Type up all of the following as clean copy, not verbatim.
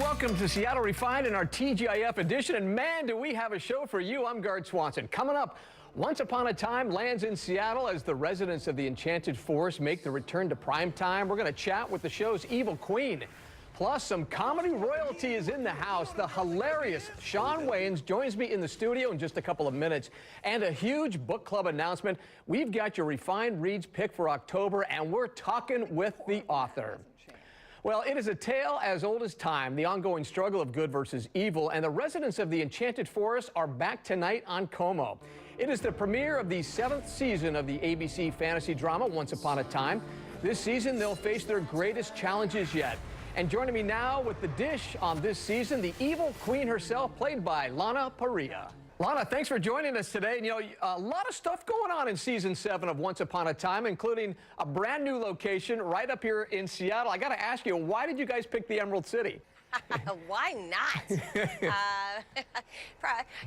welcome to Seattle Refined in our TGIF edition. And man, do we have a show for you. I'm Gard Swanson. Coming up, Once Upon a Time lands in Seattle as the residents of the Enchanted Forest make the return to prime time. We're going to chat with the show's evil queen. Plus, some comedy royalty is in the house. The hilarious Shawn Wayans joins me in the studio in just a couple of minutes. And a huge book club announcement. We've got your Refined Reads pick for October, and we're talking with the author. Well, it is a tale as old as time, the ongoing struggle of good versus evil, and the residents of the Enchanted Forest are back tonight on KOMO. It is the premiere of the 7th season of the ABC fantasy drama, Once Upon a Time. This season, they'll face their greatest challenges yet. And joining me now with the dish on this season, the evil queen herself, played by Lana Parrilla. Lana, thanks for joining us today. And, you know, a lot of stuff going on in season 7 of Once Upon a Time, including a brand new location right up here in Seattle. I got to ask you, why did you guys pick the Emerald City? Why not?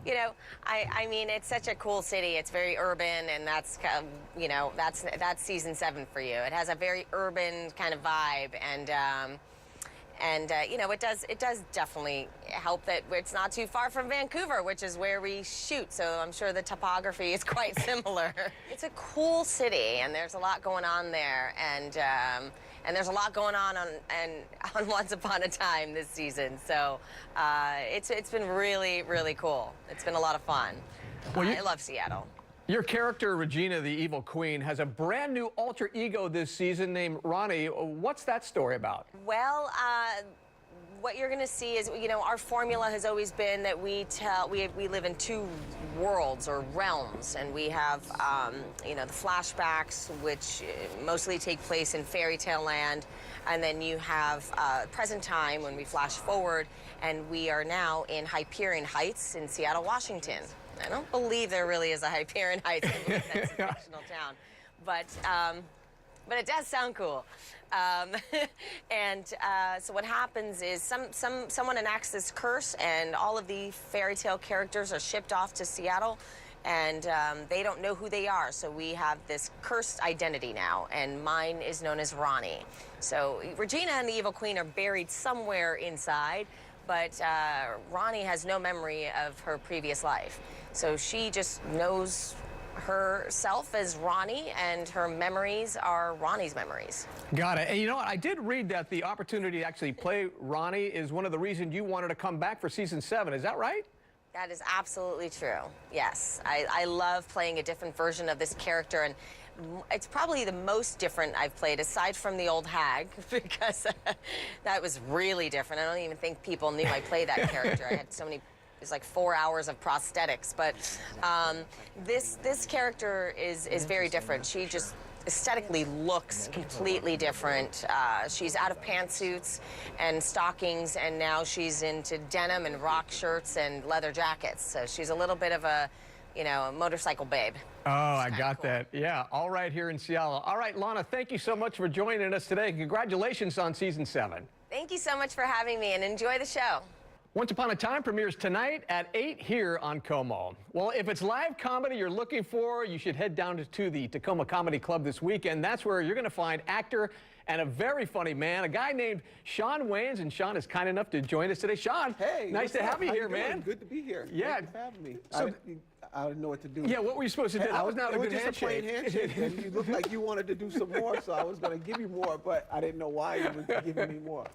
You know, I mean, it's such a cool city. It's very urban, and that's, you know, that's season 7 for you. It has a very urban kind of vibe, and you know, it does definitely help that it's not too far from Vancouver, which is where we shoot. So I'm sure the topography is quite similar. It's a cool city, and there's a lot going on there, and there's a lot going on Once Upon a Time this season. So it's been really cool. It's been a lot of fun. Well, I love Seattle. Your character, Regina, the evil queen, has a brand new alter ego this season named Ronnie. What's that story about? Well, what you're going to see is, you know, our formula has always been that we live in 2 worlds or realms, and we have, you know, the flashbacks, which mostly take place in fairy tale land, and then you have present time when we flash forward, and we are now in Hyperion Heights in Seattle, Washington. I don't believe there really is a Hyperion Heights. I believe that's a fictional town, but it does sound cool. So what happens is someone enacts this curse, and all of the fairy tale characters are shipped off to Seattle, and they don't know who they are. So we have this cursed identity now, and mine is known as Ronnie. So Regina and the evil queen are buried somewhere inside, but Ronnie has no memory of her previous life. So she just knows herself as Ronnie, and her memories are Ronnie's memories. Got it. And you know what? I did read that the opportunity to actually play Ronnie is one of the reasons you wanted to come back for season 7. Is that right? That is absolutely true. Yes. I love playing a different version of this character, and it's probably the most different I've played, aside from the old hag, because that was really different. I don't even think people knew I played that character. I had so many. It's like 4 hours of prosthetics, but this character is very different. She just aesthetically looks completely different. She's out of pantsuits and stockings, and now she's into denim and rock shirts and leather jackets. So she's a little bit of a, you know, a motorcycle babe. Oh, I got that. Yeah, all right here in Seattle. All right, Lana, thank you so much for joining us today. Congratulations on season 7. Thank you so much for having me, and enjoy the show. Once Upon a Time premieres tonight at 8 here on KOMO. Well, if it's live comedy you're looking for, you should head down to the Tacoma Comedy Club this weekend. That's where you're going to find actor and a very funny man, a guy named Shawn Wayans, and Shawn is kind enough to join us today. Shawn, hey, nice to have you here, man. Good to be here. Yeah. Thanks for having me. So, I didn't know what to do. Yeah, what were you supposed to do? That was not a good handshake. Just a plain handshake, and you looked like you wanted to do some more, so I was going to give you more, but I didn't know why you were giving me more.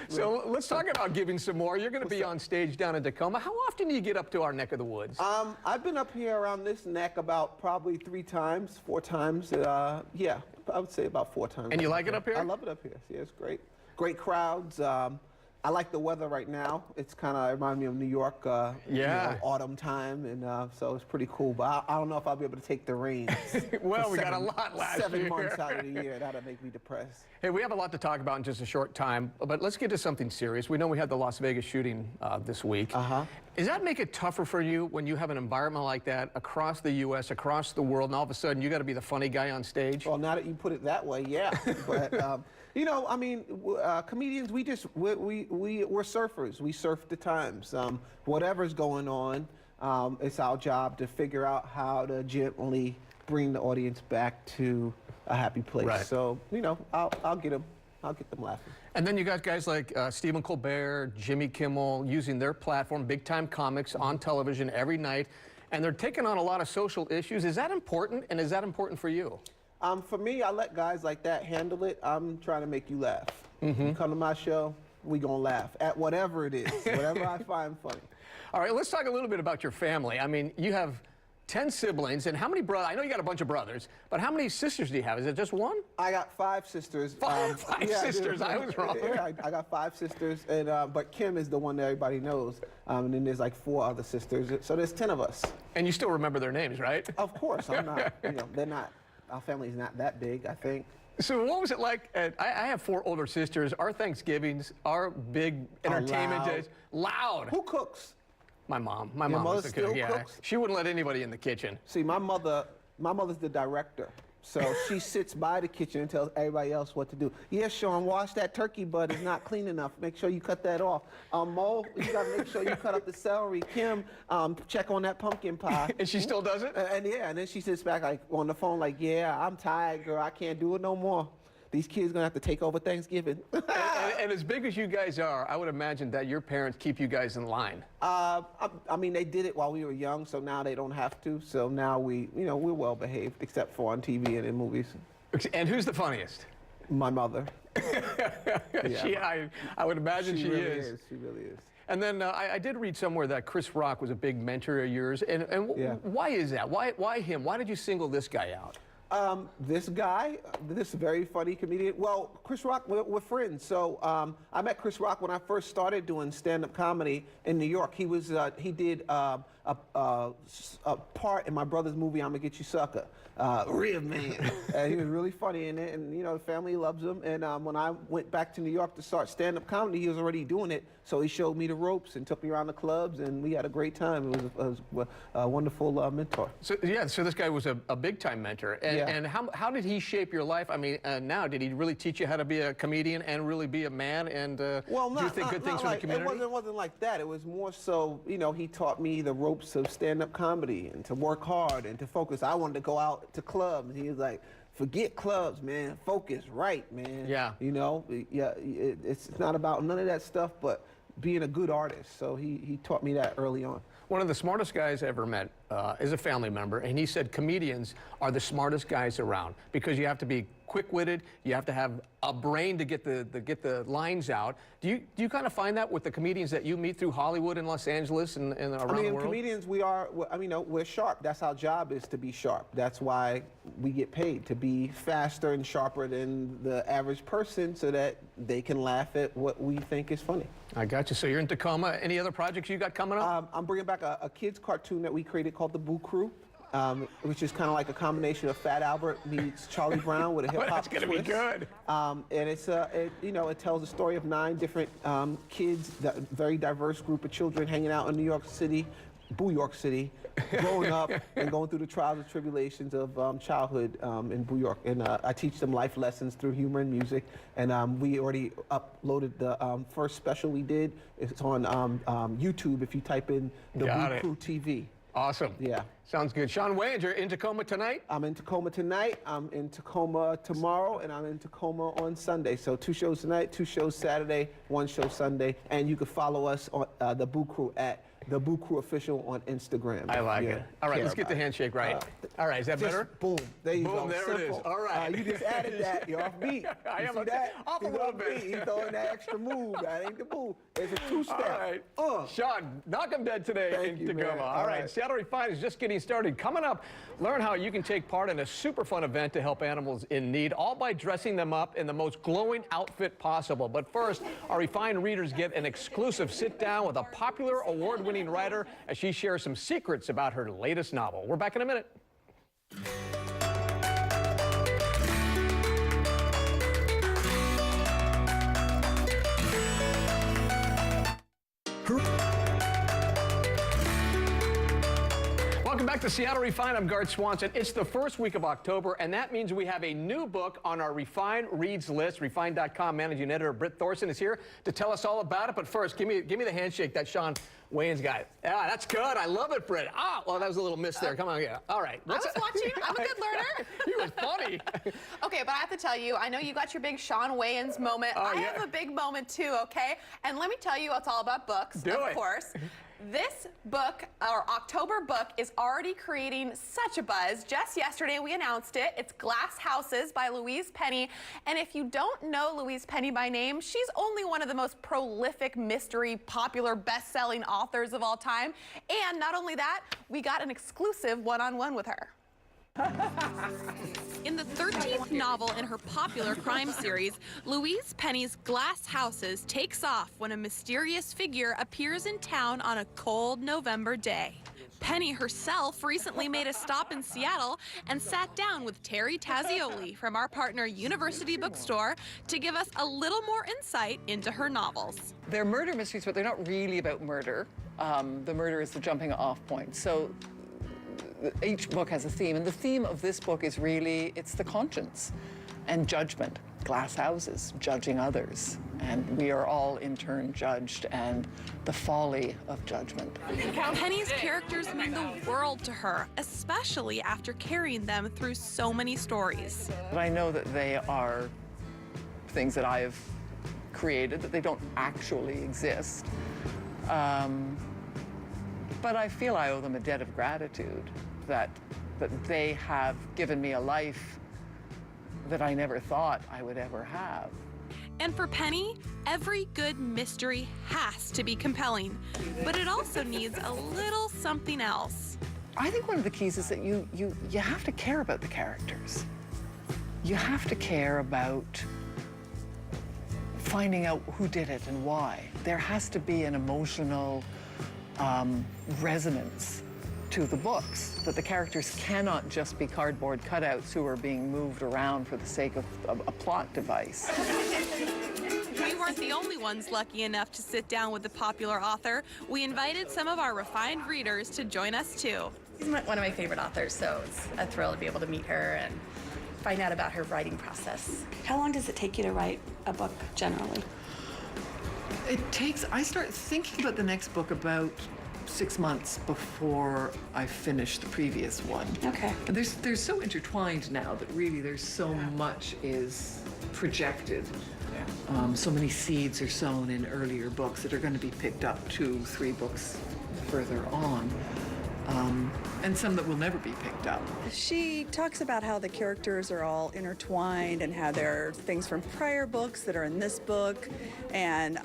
So let's talk about giving some more. You're going to be on stage down in Tacoma. How often do you get up to our neck of the woods? I've been up here around this neck about probably 3 times, 4 times. Yeah, I would say about 4 times. And you like it up here? I love it up here. Yeah, it's great. Great crowds. I like the weather right now. It's kind of reminds me of New York, yeah, you know, autumn time, and so it's pretty cool. But I don't know if I'll be able to take the reins. Well, we got a lot last 7 months out of the year. That'll make me depressed. Hey, we have a lot to talk about in just a short time, but let's get to something serious. We know we had the Las Vegas shooting this week. Does that make it tougher for you when you have an environment like that across the U.S., across the world, and all of a sudden you got to be the funny guy on stage? Well, now that you put it that way, yeah. But you know, I mean, comedians, we're surfers. We surf the times. Whatever's going on, it's our job to figure out how to gently bring the audience back to a happy place. Right. So, you know, I'll get them. I'll get them laughing. And then you got guys like Stephen Colbert, Jimmy Kimmel, using their platform, Big Time Comics, on television every night. And they're taking on a lot of social issues. Is that important, and is that important for you? For me, I let guys like that handle it. I'm trying to make you laugh. You come to my show, we gonna laugh at whatever it is, whatever I find funny. All right, let's talk a little bit about your family. I mean, you have 10 siblings, and how many brothers? I know you got a bunch of brothers, but how many sisters do you have? Is it just one? I got 5 sisters. Five sisters, I was wrong. Yeah, I got 5 sisters, and but Kim is the one that everybody knows. And then there's like 4 other sisters, so there's 10 of us. And you still remember their names, right? Of course, I'm not. They're not. Our family's not that big, I think. So what was it like? I have 4 older sisters. Our Thanksgivings, our big entertainment loud. days, loud. Who cooks? My mom. My Your mom mother was the still cook. Yeah, cooks? she wouldn't let anybody in the kitchen. See, my mother's the director. So she sits by the kitchen and tells everybody else what to do. Yeah, Sean, wash that turkey butt. It's not clean enough. Make sure you cut that off. Mo, you got to make sure you cut up the celery. Kim, check on that pumpkin pie. And she still does it? And then she sits back like on the phone like, yeah, I'm tired, girl. I can't do it no more. These kids gonna have to take over Thanksgiving. and as big as you guys are, I would imagine that your parents keep you guys in line. I mean, they did it while we were young, so now they don't have to. So now we're well behaved, except for on TV and in movies. And who's the funniest? My mother. I would imagine she really is. She really is. And then I did read somewhere that Chris Rock was a big mentor of yours. And Yeah. why is that? Why him? Why did you single this guy out? This guy, this very funny comedian. Well, Chris Rock, we're friends. So I met Chris Rock when I first started doing stand-up comedy in New York. He did a part in my brother's movie, I'm Gonna Get You Sucker. Real man. And he was really funny in it, and the family loves him. And when I went back to New York to start stand-up comedy, he was already doing it. So he showed me the ropes and took me around the clubs, and we had a great time. It was a wonderful mentor. So this guy was a big-time mentor. And how did he shape your life? I mean, now, did he really teach you how to be a comedian and really be a man? And do you think good things for the community? It wasn't like that. It was more so, he taught me the ropes of stand-up comedy and to work hard and to focus. I wanted to go out to clubs. He was like, forget clubs, man. Focus, right, man. Yeah. It's not about none of that stuff, but being a good artist. So he taught me that early on. One of the smartest guys I ever met is a family member, and he said comedians are the smartest guys around because you have to be quick-witted, you have to have a brain to get the lines out. Do you kind of find that with the comedians that you meet through Hollywood and Los Angeles and around the world? Comedians, we're sharp. That's our job, is to be sharp. That's why we get paid, to be faster and sharper than the average person so that they can laugh at what we think is funny. I got you. So you're in Tacoma. Any other projects you got coming up? I'm bringing back a kids cartoon that we created called The Boo Crew, which is kind of like a combination of Fat Albert meets Charlie Brown with a hip hop That's gonna be good. And it tells the story of 9 different kids, very diverse group of children hanging out in New York City, growing up and going through the trials and tribulations of childhood in New York. And I teach them life lessons through humor and music. And we already uploaded the first special we did. It's on YouTube if you type in The Boo Crew TV. Awesome. Yeah. Sounds good. Sean Wayans, you're in Tacoma tonight? I'm in Tacoma tonight, I'm in Tacoma tomorrow, and I'm in Tacoma on Sunday. So 2 shows tonight, 2 shows Saturday, 1 show Sunday. And you can follow us on The Boo Crew at The Boo Crew Official on Instagram. I like it. All right, let's get the handshake right. All right, is that better? Boom. There you go. Boom, there Simple. it is. All right. You just added that. You're off beat. I You am see that? off a He's little off bit. beat. He's throwing that extra move. That ain't the move. It's a 2-step. All right. Sean, knock 'em dead today Thank in you, Tacoma. man. All right. right. Seattle Refined is just getting started. Coming up, learn how you can take part in a super fun event to help animals in need, all by dressing them up in the most glowing outfit possible. But first, our Refined readers get an exclusive sit-down with a popular award-winning writer as she shares some secrets about her latest novel. We're back in a minute. Welcome back Back to Seattle Refined, I'm Garth Swanson. It's the first week of October, and that means we have a new book on our Refined Reads list. Refined.com managing editor Britt Thorson is here to tell us all about it. But first, give me the handshake that Shawn Wayans got. Yeah, that's good. I love it, Britt. Ah, well, that was a little miss there. Come on, yeah. All right. I was watching. I'm a good learner. You were funny. Okay, but I have to tell you, I know you got your big Shawn Wayans moment. Oh, I yeah. have a big moment too, okay? And let me tell you, it's all about books, Do of it. course. This book, our October book, is already creating such a buzz. Just yesterday, we announced it. It's Glass Houses by Louise Penny. And if you don't know Louise Penny by name, she's only one of the most prolific mystery, popular, best-selling authors of all time. And not only that, we got an exclusive one-on-one with her. In the 13th novel in her popular crime series, Louise Penny's Glass Houses takes off when a mysterious figure appears in town on a cold November day. Penny herself recently made a stop in Seattle and sat down with Terry Tazioli from our partner University Bookstore to give us a little more insight into her novels. They're murder mysteries, but they're not really about murder. The murder is the jumping off point. So each book has a theme, and the theme of this book is really, it's the conscience and judgment. Glass houses, judging others, and we are all in turn judged, and the folly of judgment. Penny's characters mean the world to her, especially after carrying them through so many stories. But I know that they are things that I have created, that they don't actually exist. But I feel I owe them a debt of gratitude, that they have given me a life that I never thought I would ever have. And for Penny, every good mystery has to be compelling, but it also needs a little something else. I think one of the keys is that you have to care about the characters. You have to care about finding out who did it and why. There has to be an emotional resonance to the books, that the characters cannot just be cardboard cutouts who are being moved around for the sake of a plot device. We weren't the only ones lucky enough to sit down with the popular author. We invited some of our refined readers to join us too. She's one of my favorite authors, so it's a thrill to be able to meet her and find out about her writing process. How long does it take you to write a book generally? I start thinking about the next book about 6 months before I finish the previous one. Okay. And they're so intertwined now that really there's so much is projected. So many seeds are sown in earlier books that are going to be picked up 2, 3 books further on. And some that will never be picked up. She talks about how the characters are all intertwined and how there are things from prior books that are in this book, and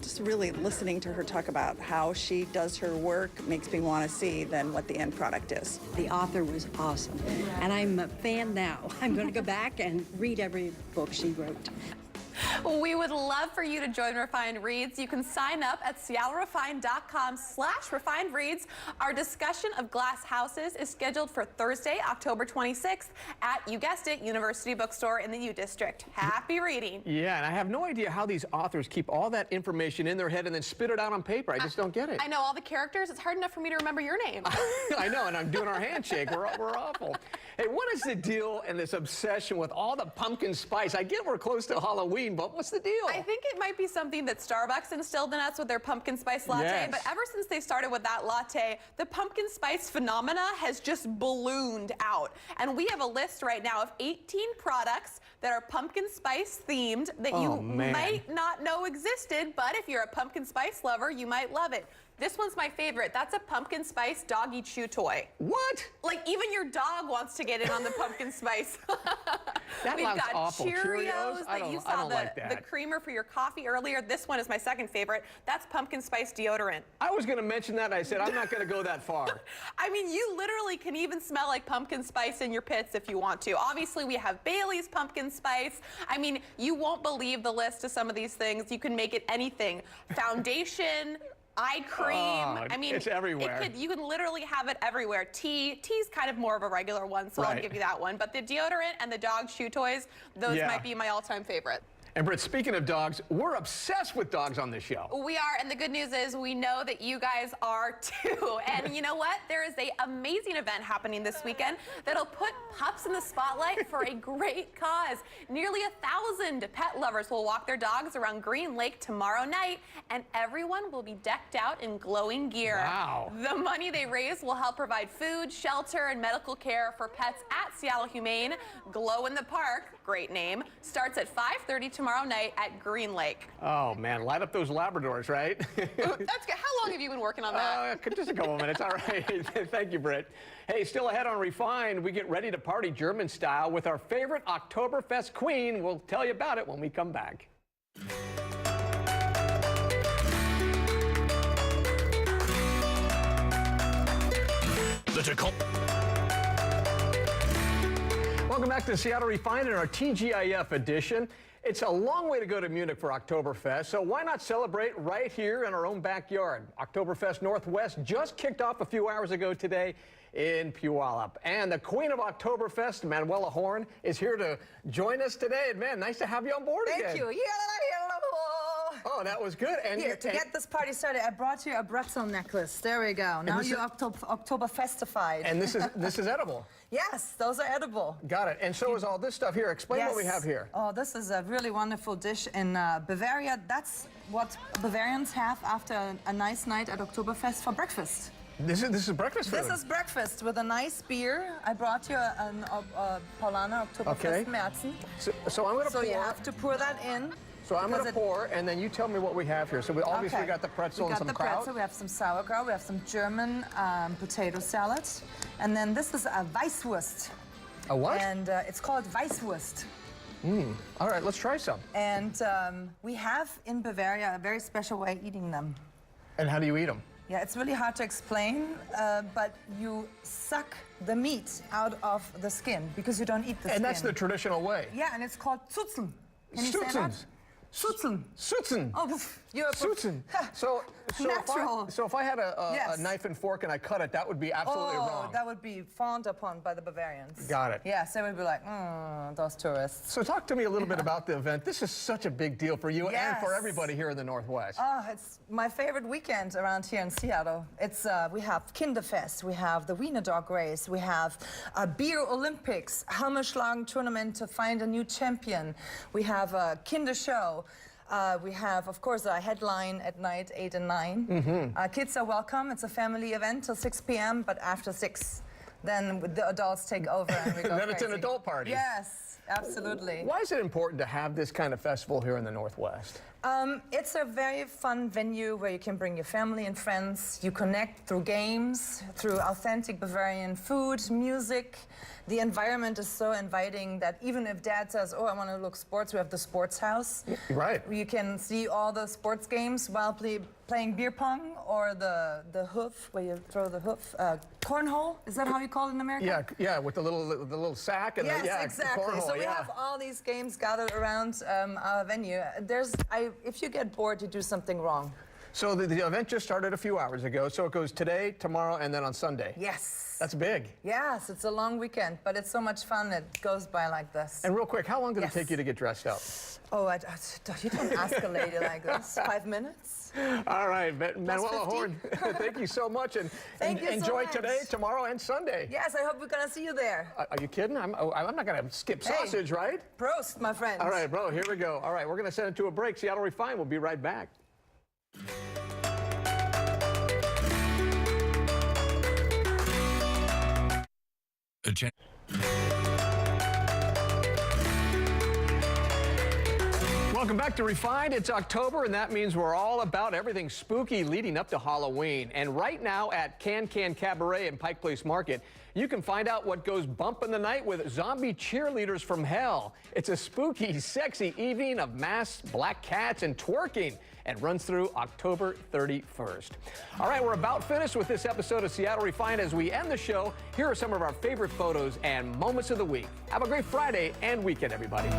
just really listening to her talk about how she does her work makes me want to see then what the end product is. The author was awesome, and I'm a fan now. I'm going to go back and read every book she wrote. We would love for you to join Refined Reads. You can sign up at seattlerefined.com/refinedreads. Our discussion of Glass Houses is scheduled for Thursday, October 26th at, you guessed it, University Bookstore in the U District. Happy reading. Yeah, and I have no idea how these authors keep all that information in their head and then spit it out on paper. I just don't get it. I know all the characters. It's hard enough for me to remember your name. I know, and I'm doing our handshake. We're awful. Hey, what is the deal and this obsession with all the pumpkin spice? I get we're close to Halloween, but what's the deal? I think it might be something that Starbucks instilled in us with their pumpkin spice latte. Yes. But ever since they started with that latte, the pumpkin spice phenomena has just ballooned out. And we have a list right now of 18 products that are pumpkin spice themed that you might not know existed, but if you're a pumpkin spice lover, you might love it. This one's my favorite. That's a pumpkin spice doggy chew toy. What? Like even your dog wants to get in on the pumpkin spice. That We've sounds got awful. Cheerios I that you don't saw like the that. creamer for your coffee earlier. This one is my second favorite. That's pumpkin spice deodorant. I was going to mention that. I said I'm not going to go that far. I mean, you literally can even smell like pumpkin spice in your pits if you want to. Obviously, we have Bailey's pumpkin spice. I mean, you won't believe the list of some of these things. You can make it anything. Foundation, eye cream. I mean, it's everywhere. You can literally have it everywhere. Tea's kind of more of a regular one, so I'll give you that one. But the deodorant and the dog chew toys, those might be my all-time favorite. And Britt, speaking of dogs, we're obsessed with dogs on this show. We are, and the good news is we know that you guys are too. And you know what? There is an amazing event happening this weekend that'll put pups in the spotlight for a great cause. Nearly 1,000 pet lovers will walk their dogs around Green Lake tomorrow night, and everyone will be decked out in glowing gear. Wow. The money they raise will help provide food, shelter, and medical care for pets at Seattle Humane. Glow in the Park, great name, starts at 5:30 tomorrow night at Green Lake. Oh, man, light up those Labradors, right? That's good. How long have you been working on that? Just a couple of minutes. All right. Thank you, Britt. Hey, still ahead on Refined, we get ready to party German style with our favorite Oktoberfest queen. We'll tell you about it when we come back. Welcome back to Seattle Refined in our TGIF edition. It's a long way to go to Munich for Oktoberfest, so why not celebrate right here in our own backyard? Oktoberfest Northwest just kicked off a few hours ago today in Puyallup. And the queen of Oktoberfest, Manuela Horn, is here to join us today. And man, nice to have you on board again. Thank you. Oh, that was good. And Here, to get this party started, I brought you a pretzel necklace. There we go. Now you're Oktoberfestified. And this is edible. Yes, those are edible. Got it. And so is all this stuff here. Explain what we have here. Oh, this is a really wonderful dish in Bavaria. That's what Bavarians have after a nice night at Oktoberfest for breakfast. This is breakfast food. This is breakfast with a nice beer. I brought you a Paulaner Oktoberfest Märzen. So I'm going to pour. So you have to pour that in. So I'm going to pour, and then you tell me what we have here. So we obviously got the pretzel and some kraut. We got the pretzel, we have some sauerkraut, we have some German potato salad. And then this is a Weißwurst. A what? And it's called Weißwurst. All right, let's try some. And we have in Bavaria a very special way of eating them. And how do you eat them? Yeah, it's really hard to explain, but you suck the meat out of the skin because you don't eat the skin. And that's the traditional way. Yeah, and it's called Zuzeln. Can you say that? Zuzeln. Zuzeln. Oh, you're Zuzeln. So if I had a knife and fork and I cut it, that would be absolutely wrong. That would be frowned upon by the Bavarians. Got it. Yes, they would be like, those tourists. So talk to me a little bit about the event. This is such a big deal for you and for everybody here in the Northwest. Oh, it's my favorite weekend around here in Seattle. It's we have Kinderfest, we have the Wiener Dog Race, we have a Beer Olympics, Hammerschlagen tournament to find a new champion. We have a Kinder Show. We have, of course, a headline at night, 8 and 9. Kids are welcome. It's a family event till 6 p.m., but after 6, then the adults take over and we go Then it's an adult party. Yes, absolutely. Why is it important to have this kind of festival here in the Northwest? It's a very fun venue where you can bring your family and friends. You connect through games, through authentic Bavarian food, music. The environment is so inviting that even if Dad says, oh, I want to look sports, we have the sports house. Right. You can see all the sports games while playing beer pong or the hoof, where you throw the hoof. Cornhole, is that how you call it in America? Yeah, with the little sack and exactly. Cornhole, so we have all these games gathered around our venue. If you get bored, you do something wrong. So the event just started a few hours ago, so it goes today, tomorrow, and then on Sunday. Yes. That's big. Yes, it's a long weekend, but it's so much fun, it goes by like this. And real quick, how long did it take you to get dressed up? Oh, you don't ask a lady like this. 5 minutes? All right, Manuela Horn, thank you so much, and enjoy today, tomorrow, and Sunday. Yes, I hope we're going to see you there. Are you kidding? I'm not going to skip sausage, right? Prost, my friend. All right, bro, here we go. All right, we're going to send it to a break. Seattle Refined, we'll be right back. Welcome back to Refined. It's October, and that means we're all about everything spooky leading up to Halloween. And right now at Can Cabaret in Pike Place Market, you can find out what goes bump in the night with zombie cheerleaders from hell. It's a spooky, sexy evening of masked black cats and twerking, and runs through October 31st. All right, we're about finished with this episode of Seattle Refined. As we end the show, here are some of our favorite photos and moments of the week. Have a great Friday and weekend, everybody.